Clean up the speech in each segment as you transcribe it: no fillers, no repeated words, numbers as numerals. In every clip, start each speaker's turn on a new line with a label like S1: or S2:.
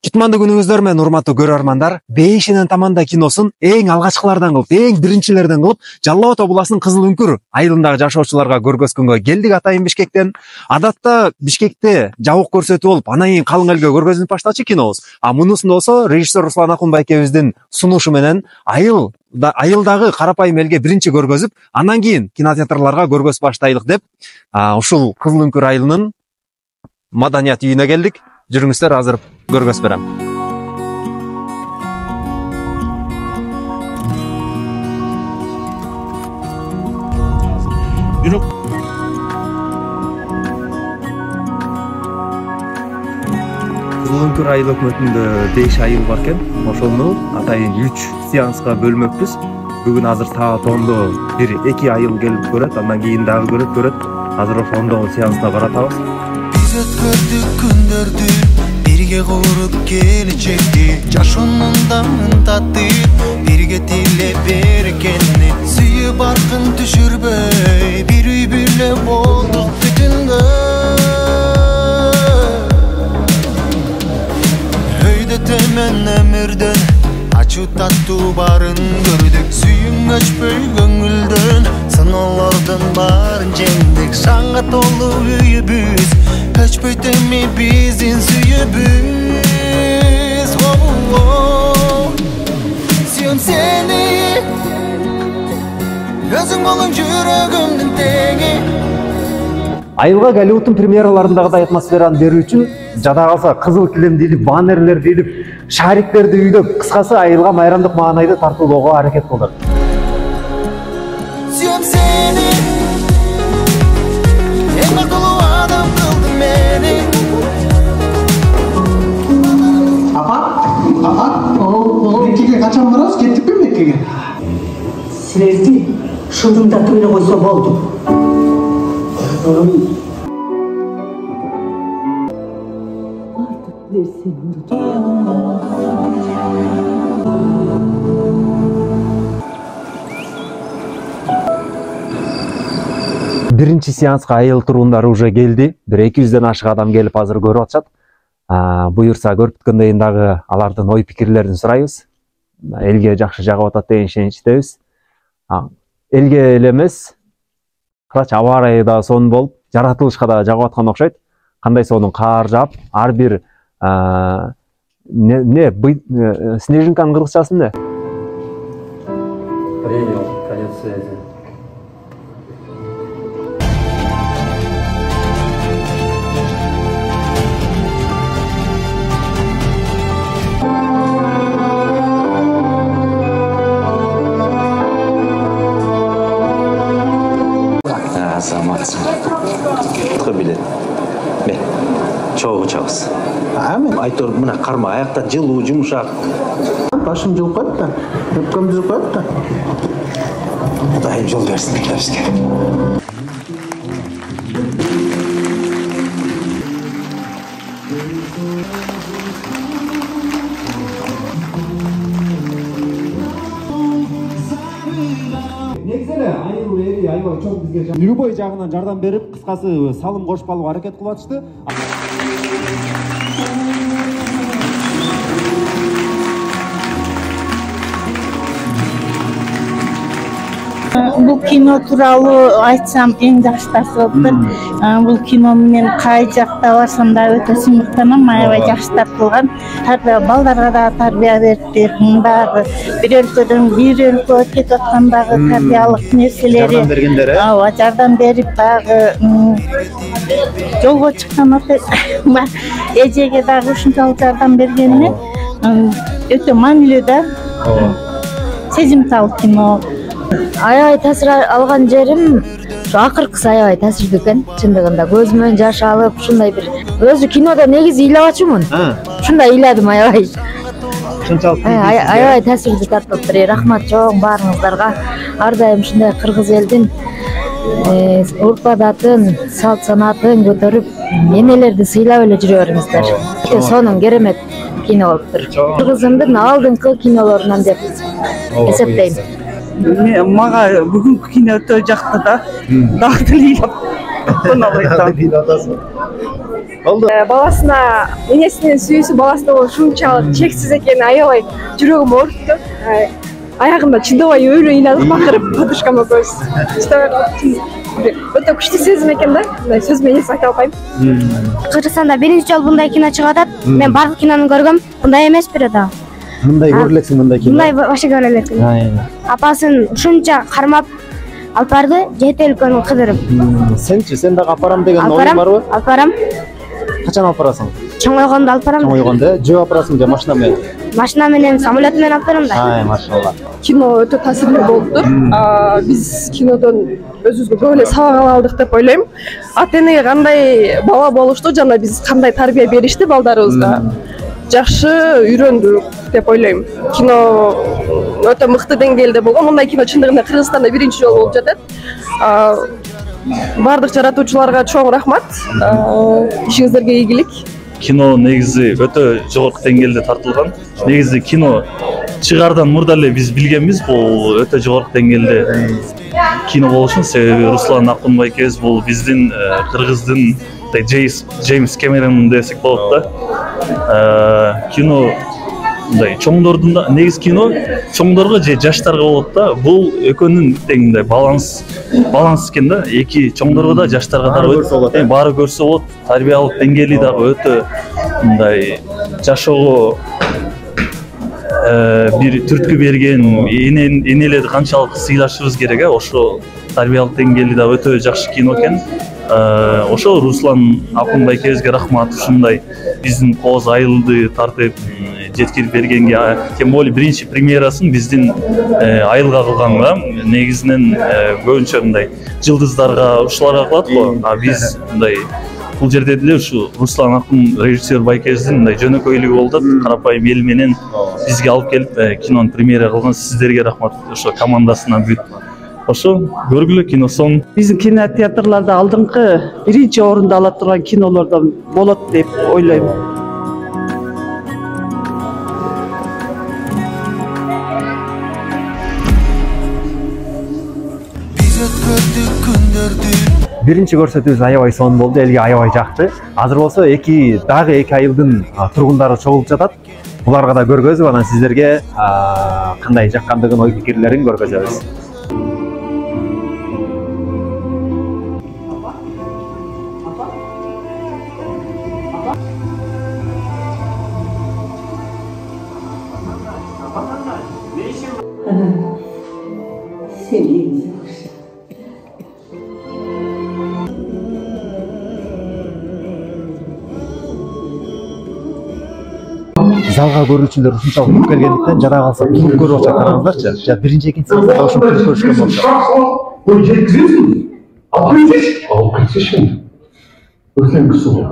S1: Кутмандуу күнүңүздөр менен урматтуу көрөрмандар. Бейшинен таманда киносун эң алгачкылардан кылып, эң биринчилерден кылып, Жалал Абад областынын Кызыл Үңкүр айылындагы жашоочуларга көргөзгөнгө келдик атайын Бишкектен. Адатта Бишкекте жабык көрсөтүү болуп, анан кийин калың элге көргөзүлүп баштачу кинобуз. Мунусунда болсо режиссер Руслан Акунбай экебиздин сунушу менен айылдагы карапайым элге биринчи көргөзүп, анан кийин кинотеатрларга көргөзүп баштайлык деп, ушул Кызыл Үңкүр айылынын маданият үйүнө келдик. Жүрүңүздөр, азыр көргөзүп берем. Бирок Кызыл Үңкүр айыл өкмөтүндө 5 айыл бар экен. Ошону атайын 3 сеанска бөлмөкпүз. Бүгүн азыр саат 10-до 1-2 айыл келип көрөт, андан кийин дагы көрөт. Азыр ошондогу сеансына баратабыз.
S2: Gördük күндөрдү бирге куруп келечекти, жашоонун даңын татып бирге тиле берекени, сүйүп аркын түшүрбөй бир үй бүлө болдук бүтүнгө. Өйдө төмөн өмүрдөн ачуу таттуу барын көрдүк, сүйүң өчпөй көңүлдөн сыноолордун баарын жеңдик, шаңга толуу үйүбүз Өчпөйтөмү биздин сүйүбүз. Сүйөм сени, өзүң болуң жүрөгүмдүн теңи.
S1: Айылга Голливудтун премьераларындагы атмосфераны берүү үчүн жада калса кызыл килемди илип, баннерлерди илип, шариктерди үйдөп, кыскасы айылга майрамдык маанайды тартуулоого аракет кылдык.
S2: Сүйөм сени, эң бактылуу адам кылдың мени.
S3: Меккеге качан барабыз? Кеттикпи Меккеге?
S4: Силерди шылдыңдатып эле койсо болду.
S1: Биринчи сеанска айыл турундары уже келди. 200ден ашык адам келип азыр көрүп атышат. Буюрса көрүп бүткөндөн дагы алардын ой пикирлерин сурайбыз. Элге жакшы жагып атат деген ишеничтебиз. Элге эле эмес, кыраач аба ырайы да сонун болуп, жаратылышка да жагып аткан окшойт. Кандай сонун каар жаап, ар бир снежинканын кыргызчасы эмне?
S5: Принял, конец связи.
S6: Азаматсың. Кытка билет. Бе, чогуу чабыз. Айтор мына карма, аякта жылуу, жумшак.
S3: Башым жылып коет да, өпкөм жылып коет да.
S6: Кудайым жол берсин бизге.
S1: Любой жагынан жардам берип, кыскасы салым кошуп алууга аракет кылып атышты.
S7: Бул кино тууралуу айтсам эң жакшы нерсе болуптур. Бул кино менен кай жакта барсам да өтө сыймыктанам, аябай жакшы тартылган. Тарбия балдарга да тарбия берип, мындагы бир өлкөдөн бир өлкөгө кетип аткандагы тарбиялык нерселери.
S1: Жардам бергендер,
S7: Ооба, жардам берип дагы жолго чыккан эжеге дагы ушунчалык жардам бергени өтө маанилүү да. Сезимтал кино.
S8: Аябай таасир алган жерим акыркысы аябай таасирдүү экен. Чындыгында көзүмөн жаш алып, ушундай бир өзү кинода негизи ыйлабачумун. Ушундай ыйладым аябай.
S1: Ушунчалык
S8: аябай таасирдүү тартыптыр. Рахмат чоң баарыңыздарга. Ар дайым ушундай кыргыз элдин урп адатын, салт санатын көтөрүп, энелерди сыйлап эле жүрө бериңиздер. Сонун керемет кино болуптур. Кыргызымдын алдыңкы кинолорунан деп эсептейм.
S4: Мага бүгүнкү кино өтө жакты да. Дагы тилеп.
S1: Болду.
S5: Баласына энесинин сүйүүсү баласына ушунчалык чексиз экени аябай жүрөгүм оорутtu. Аягында чыдабай өрө ыйладык бакырып подружкам экөөбүз. Өтө күчтүү сезим экен да. Мындай сөз менен айта албайм.
S9: Кыргызстанда биринчи жолу мындай кино чыгып атат. Мен бардык кинону көргөм. Мындай эмес бир да.
S1: Мындай көрө элексиң мындай кино.
S9: Мындай башка көрө элекмин. Апасын ушунча кармап алып барды, жети өлкөнү кыдырып.
S1: Сенчи, сен дагы апарам деген оюң барбы?
S9: Алып барам.
S1: Качан алып барасың?
S9: Чоң ойгондо алып барам.
S1: Чоң ойгондо жөө алып барасың же машина менен?
S9: Машина менен, самолет менен алып барам да.
S1: Машалла.
S5: Кино өтө таасирлүү болуптур. Биз кинодон өзүбүзгө көп эле сабак ала алдык деп ойлойм. Ата энеге кандай бала болушту жана биз кандай тарбия беришти балдарыбызга жакшы үйрөндүк деп ойлойм. Кино өтө мыкты деңгээлде болгон. Мындай кино чындыгында Кыргызстанда биринчи жолу болуп жатат. Бардык жаратуучуларга чоң рахмат. Ишиңиздерге ийгилик.
S10: Кино негизи өтө жогорку деңгээлде тартылган. Негизи кино чыгардан мурда эле биз билгенбиз, бул өтө жогорку деңгээлде кино болушун. Себеби Руслан Акунбайкебиз бул биздин Кыргыздын Джеймс Кэмерон десек болот да. Кино мындай чоңдордун да негизи кино чоңдорго же жаштарга болот да. Бул экөөнүн тең мындай баланс экен да. Эки чоңдорго да жаштарга да баары көрсө болот. Тарбиялык деңгээли дагы өтө мындай жашоого бир түрткү берген энелерди канчалык сыйлашыбыз керек, ошо тарбиялык деңгээли да өтө жакшы кино экен. Ошо Руслан Акунбайкебизге рахмат, ушундай биздин кооз айылды тартып жеткирип бергенге. Тем более биринчи премьерасын биздин айылга кылганга, негизинен көбүнчө мындай жылдыздарга ушуларга кылат го. Биз мындай бул жерде деле ушу Руслан Акун режиссер байкебиздин мындай жөнөкөйлүгү болуп, карапайым эл менен бизге алып келип кинону премьера кылган. Сиздерге рахмат, ошо командасына бүт. Ошо көргүлө киносон.
S4: Биздин кинотеатрларда алдыңкы биринчи орунду ала турган кинолордон болот деп ойлойм.
S1: Биринчи көрсөтүүбүз аябай сонун болду, элге аябай жакты. Азыр болсо дагы эки айылдын тургундары чогулуп жатат. Буларга да көргөзүп, анан сиздерге кандай жаккандыгын, ой пикирлерин көргөзөбүз. Залга көрүүчүлөр ушунчалык көп келгендиктен жада калса клуб көрүп атат караңыздарчы. Жа биринчи экинчи сыныпта ушуну көрүшкөн болчу.
S11: Ой, жеткизесиң? Алып кетсейши? Алып кетсейши. Үлкен кісі ғой.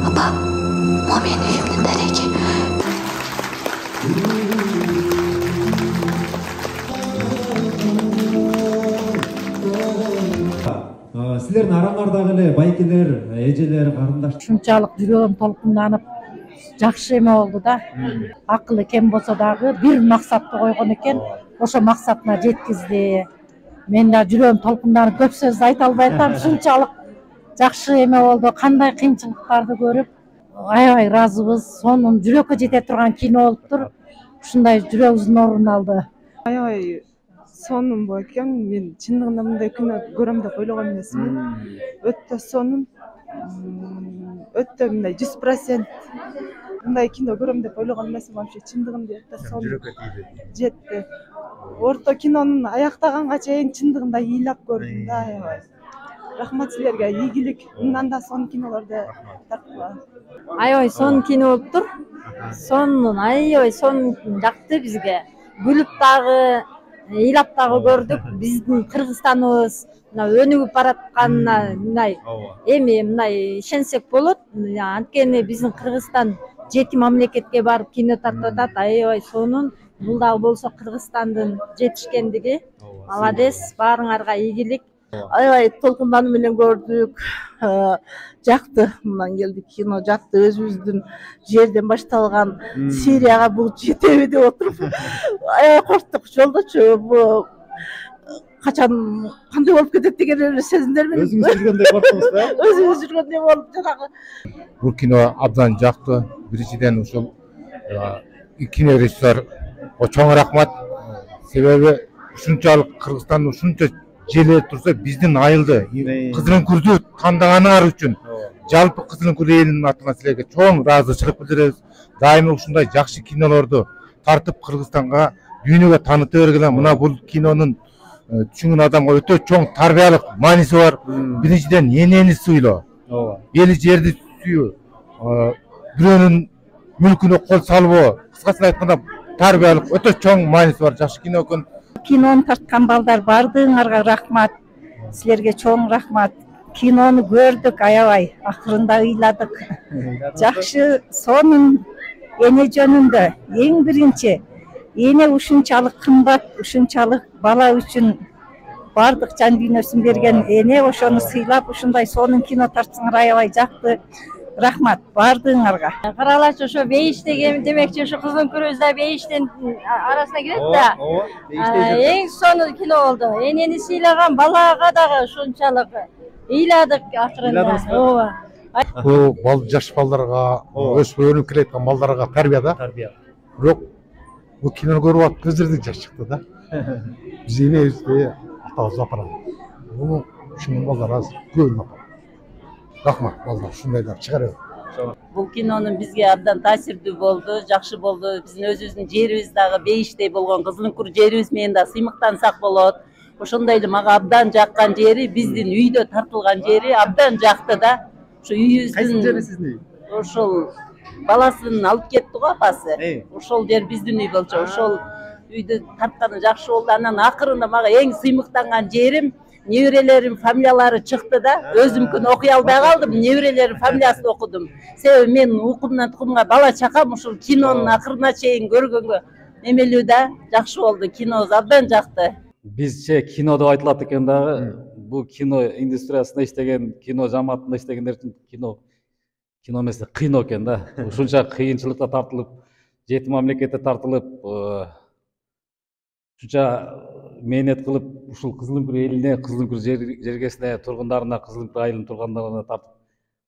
S9: Апа, о менин үйүмдүн дареги.
S1: Силердин араңардагы эле байкелер, эжелер, карындаш
S12: ушунчалык жүрөгүм толкунданып жакшы эме болду да. Акылы кем болсо дагы бир максатты койгон экен, ошо максатына жеткизди. Мен да жүрөгүм толкунданып көп сөз айта албай атам. Ушунчалык жакшы эме болду. Кандай кыйынчылыктарды көрүп, аябай ыраазыбыз. Сонун жүрөккө жете турган кино болуптур. Ушундай жүрөгүбүздүн ордун алды.
S5: Аябай сонун болот экен. Мен чындыгында мындай кино көрөм деп ойлогон эмесмин. Өтө сонун. Өтө мындай 100% мындай кино көрөм деп ойлогон эмесмин. Вообще чындыгында өтө сонун. Жүрөккө жетти. Орто кинонун аяктаганга чейин чындыгында ыйлап көрдүм да. Аябай. Рахмат силерге, ийгилик. Мындан да сонун кинолорду тарткыла.
S8: Аябай сонун кино болуптур. Сонун, аябай сонун жакты бизге. Күлүп дагы, ыйлап дагы көрдүк. Биздин Кыргызстаныбыз өнүгүп баратканына мындай эми мындай ишенсек болот. Анткени биздин Кыргызстан жети мамлекетке барып кино тартып атат. Аябай сонун. Бул дагы болсо Кыргызстандын жетишкендиги. Молодец, баарыңарга ийгилик.
S13: Аябай толкундануу менен көрдүк. Жакты, мындан келдик кино жакты. Өзүбүздүн жерден башталган Сирияга бул жетеби деп отуруп аябай корктук. Жолдочу бул качан кандай болуп кетет деген эле сезимдер менен
S1: Өзүңүз жүргөндөй корктуңуз да?
S13: өзүңүз жүргөндөй болуп жанагы.
S14: Бул кино абдан жакты. Биринчиден ушул кино режиссер чоң рахмат. Себеби ушунчалык Кыргызстан ушунча желе турса биздин айылды Кызылөңкүрдү тандаганы үчүн жалпы Кызылөңкүр элинин атынан силерге чоң ыраазычылык билдиребиз. Дайыма ушундай жакшы кинолорду тартып Кыргызстанга дүйнөгө таныта бергиле. Мына бул кинонун түшүнгөн адамга өтө чоң тарбиялык мааниси бар. Биринчиден энени сыйлоо, эли жерди сүйүү, бирөөнүн мүлкүнө кол салбоо, кыскасын айтканда тарбиялык өтө чоң мааниси бар жакшы кино экен.
S12: Кинону тарткан балдар бардыгыңарга рахмат. Силерге чоң рахмат. Кинону көрдүк аябай, акырында ыйладык. Жакшы, сонун эне жөнүндө эң биринчи эне ушунчалык кымбат, ушунчалык бала үчүн бардык жан дүйнөсүн берген эне ошону сыйлап ушундай сонун кино тартсаңар аябай жакты. Рахмат бардыгыңарга.
S15: Каралач ошо бейиш деген демекчи ошо Кызылөңкүрүбүздө бейиштин арасына кирет да. Эң сонун кино болду. Энени сыйлаган балага дагы ушунчалык ыйладык акырында. Ооба.
S14: Бул жаш балдарга, өсүп өнүп келаткан балдарга тарбия да. Бирок бул кинону көрүп атып көздөрү жаш чыкты да. Биз энебизди атабыз апарабыз. Муну ушунун балдары аз көбүн апарат. Рахмат балдар, ушундайлар чыгарып.
S16: Бул кинонун бизге абдан таасирдүү болду, жакшы болду. Биздин өзүбүздүн жерибиз дагы бейиштей болгон Кызылөңкүр жерибиз менен да сыймыктансак болот. Ошондой эле мага абдан жаккан жери, биздин үйдө тартылган жери абдан жакты да. Ошо үйүбүздүн
S1: Кайсы жери сиздин үй?
S16: Ошол баласын алып кетти го апасы. Ошол жер биздин үй болчу. Ошол үйдү тартканы жакшы болду. Анан акырында мага эң сыймыктанган жерим неберелерим фамилиялары чыкты да. Өзүмкүн окуй албай калдым. Неберелерим фамилиясын окудум. Себеби мен укумдан тукумга бала чакам ушул кинонун акырына чейин көргөнгө эмелүү да. Жакшы болду. Кино абдан жакты.
S17: Бизче кино деп айтылат экен дагы. Бул кино индустриясында иштеген, кино жамаатында иштегендер үчүн кино эмес, кыйын экен да. Ушунча кыйынчылыкка тартылып, жети мамлекетте тартылып, ушунча мээнет кылып, ушул Кызылөңкүр элине, Кызылөңкүр жергесине, тургундарына, Кызылөңкүр айылынын тургундарына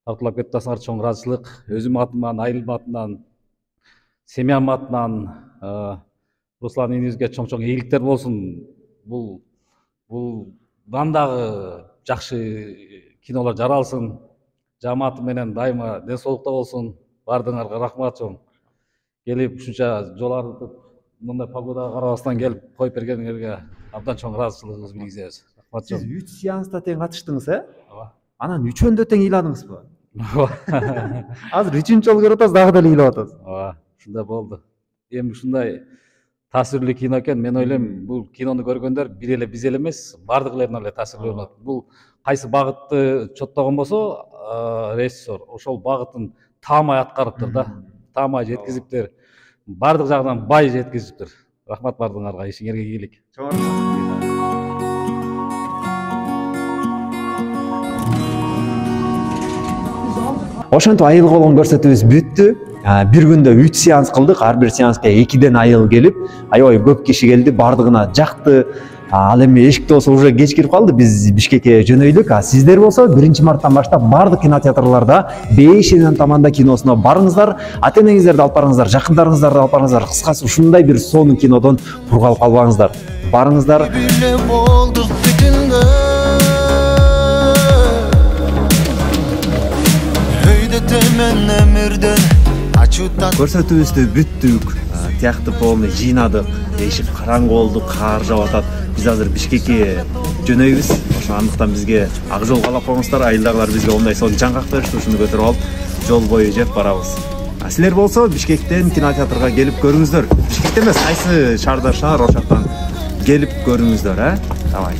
S17: тартылып кетип атсаңар чоң ыраазычылык. Өзүм атыман, айылым атынан, семьям атынан Руслан инибизге чоң ийгиликтер болсун. Бул дагы жакшы кинолор жаралсын. Жамааты менен дайыма ден соолукта болсун. Бардыгыңарга рахмат чоң. Келип ушунча жол арытып, мындай погодага карабастан келип коюп бергениңерге абдан чоң ыраазычылыгыбызды билгизебиз. Рахмат чоң.
S1: Сиз 3 сеанста тең катыштыңыз, Ооба. Анан 3өндө тең ыйладыңызбы?
S17: Ооба.
S1: Азыр 3-үнчү жолу көрүп атасыз, дагы деле ыйлап атасыз.
S17: Ооба, ушундай болду. Эми ушундай таасирлүү кино экен. Мен ойлойм, бул кинону көргөндөр бир эле биз эле эмес, бардыгыларына эле таасирлүү болот. Бул кайсы багытты чоттогон болсо, режиссер ошол багытын таамай аткарыптыр да. Таамай жеткизиптир. Бардык жагынан бай жеткизиптир. Рахмат бардыгыңарга, ишиңерге ийгилик.
S1: Ошентип айылга болгон көрсөтүүбүз бүттү. Бир күндө 3 сеанс кылдык. Ар бир сеанска 2ден айыл келип, аябай көп киши келди, бардыгына жакты. Ал эми эшикте болсо уже кеч кирип калды. Биз Бишкекке жөнөйлүк. Сиздер болсо 1-марттан баштап бардык кинотеатрларда «Бейиш эненин таманда» киносуна барыңыздар. Ата-энеңиздерди алып барыңыздар, жакындарыңыздарды алып барыңыздар. Кыскасы ушундай бир сонун кинодон кур калып калбаңыздар. Барыңыздар. Көрсөтүүбүздү бүттүк. Тиякты полный жыйнадык. Эшик караңгы болду, кар жаап атат. Биз азыр Бишкекке жөнөйбүз. Ошо андыктан бизге ак жол каалап коюңуздар. Айылдагылар бизге ондай сонун жаңгак беришти. Ушуну көтөрүп алып, жол бою жеп барабыз. Силер болсо Бишкектен кинотеатрга келип көрүңүздөр. Бишкекте эмес, кайсы шаарда шаар ошоктон келип көрүңүздөр, Давай.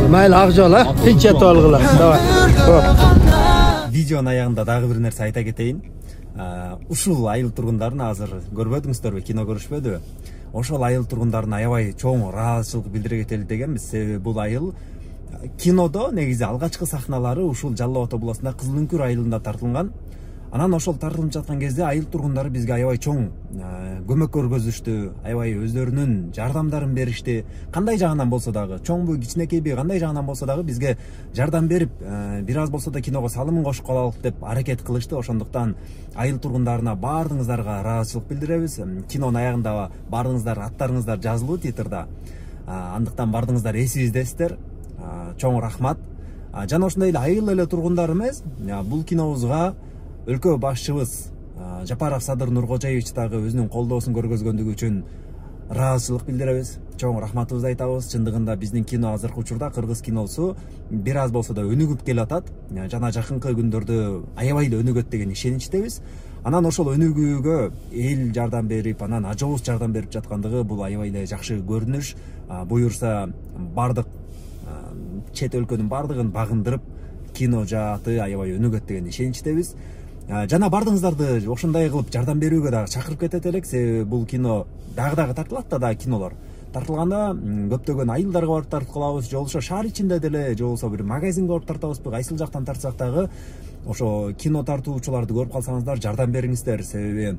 S18: Mayli Aqjol, tinch to'lg'ila. Давай.
S1: Видеонун аягында дагы бир нерсе айта кетейин. Ушул айыл тургундарын азыр көрбөдүңүздөрбү, кино көрүшпөдүбү? Ошол айыл тургундарына аябай чоң ыраазычылык билдире кетели дегенбиз. Себеби бул айыл кинодо негизи алгачкы сахналары ушул Жалал Ата областында Кызылөңкүр айылында тартылган. Анан ошол тартылып жаткан кезде айыл тургундары бизге аябай чоң көмөк көргөзүштү, аябай өздөрүнүн жардамдарын беришти. Кандай жагынан болсо дагы, чоңбу, кичинекейби, кандай жагынан болсо дагы бизге жардам берип, бир аз болсо да киного салымын кошуп калалык деп аракет кылышты. Ошондуктан айыл тургундарына баардыгыңыздарга ыраазычылык билдиребиз. Кинонун аягында баардыгыңыздар аттарыңыздар жазылуу титрда. Андыктан баардыгыңыздар эсибиздесиздер. Чоң рахмат. Жана ошондой эле айыл эле тургундар эмес, бул кинобузга өлкө башчыбыз Жапаров Садыр Нуркожоевич дагы өзүнүн колдоосун көргөзгөндүгү үчүн ыраазычылык билдиребиз. Чоң рахматыбызды айтабыз. Чындыгында биздин кино азыркы учурда кыргыз киносу бир аз болсо да өнүгүп келатат. Жана жакынкы күндөрдө аябай эле өнүгөт деген ишеничтебиз. Анан ошол өнүгүүгө эл жардам берип, анан ажообуз жардам берип жаткандыгы бул аябай эле жакшы көрүнүш. Буюрса бардык чет өлкөнүн бардыгын багындырып, кино жааты аябай өнүгөт деген ишеничтебиз. Жана бардыгыңыздарды ошондой кылып жардам берүүгө дагы чакырып кетет элек. Себеби бул кино дагы тартылат да кинолор. Тартылганда көптөгөн айылдарга барып тартып калабыз, же болбосо шаар ичинде деле, же болбосо бир магазинге барып тартабызбы, кайсыл жактан тартсак дагы ошо кино тартуучуларды көрүп калсаңыздар жардам бериңиздер. Себеби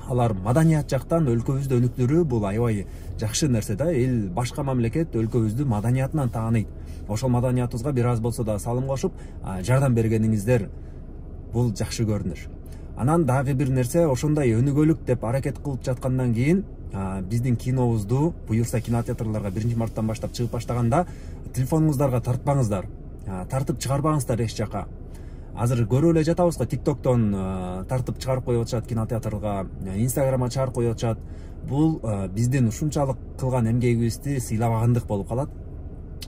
S1: алар маданият жактан өлкөбүздү өнүктүрүү бул аябай жакшы нерсе да. Эл башка мамлекет өлкөбүздү маданиятынан тааныйт. Ошол маданиятыбызга бир аз болсо да салым кошуп жардам бергениңиздер бул жакшы көрүнүш. Анан дагы бир нерсе, ошондой өнүгөлүк деп аракет кылып жаткандан кийин биздин кинобузду буюрса кинотеатрларга 1-марттан баштап чыгып баштаганда телефонуңуздарга тартпаңыздар. Тартып чыгарбаңыздар эч жака. Азыр көрүп эле жатабыз го, TikTok'тон тартып чыгарып коюп атышат кинотеатрга, Instagram'a чыгарып коюп атышат. Бул биздин ушунчалык кылган эмгегибизди сыйлабагандык болуп калат.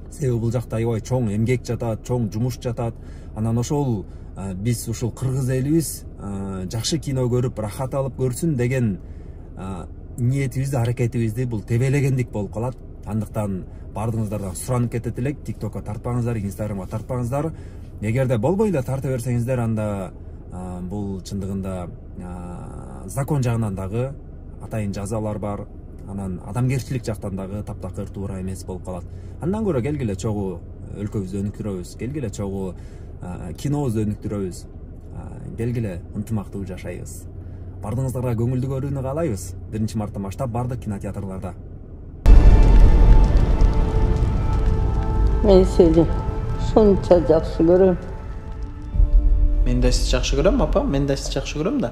S1: Себеби бул жакта аябай чоң эмгек жатат, чоң жумуш жатат. Анан ошол биз ушул кыргыз элибиз жакшы кино көрүп, рахат алып көрсүн деген ниетибизди, аракетибизди бул тебелегендик болуп калат. Андыктан баардыгыңыздардан суранып кетет элек, TikTok'ка тартпаңыздар, Instagram'a тартпаңыздар. Эгерде болбой эле тарта берсеңиздер, анда бул чындыгында закон жагынан дагы атайын жазалар бар. Анан адамгерчилик жактан дагы таптакыр туура эмес болуп калат. Андан көрө келгиле чогуу өлкөбүздү өнүктүрөбүз, келгиле чогуу кинобузду өнүктүрөбүз, келгиле ынтымактуу жашайбыз. Бардыгыңыздарга көңүлдүү көрүүнү каалайбыз. 1-марттан баштап бардык кинотеатрларда.
S19: Мен сени ушунча жакшы көрөм.
S3: Мен да сизди жакшы көрөм, апа. Мен да сизди жакшы көрөм да.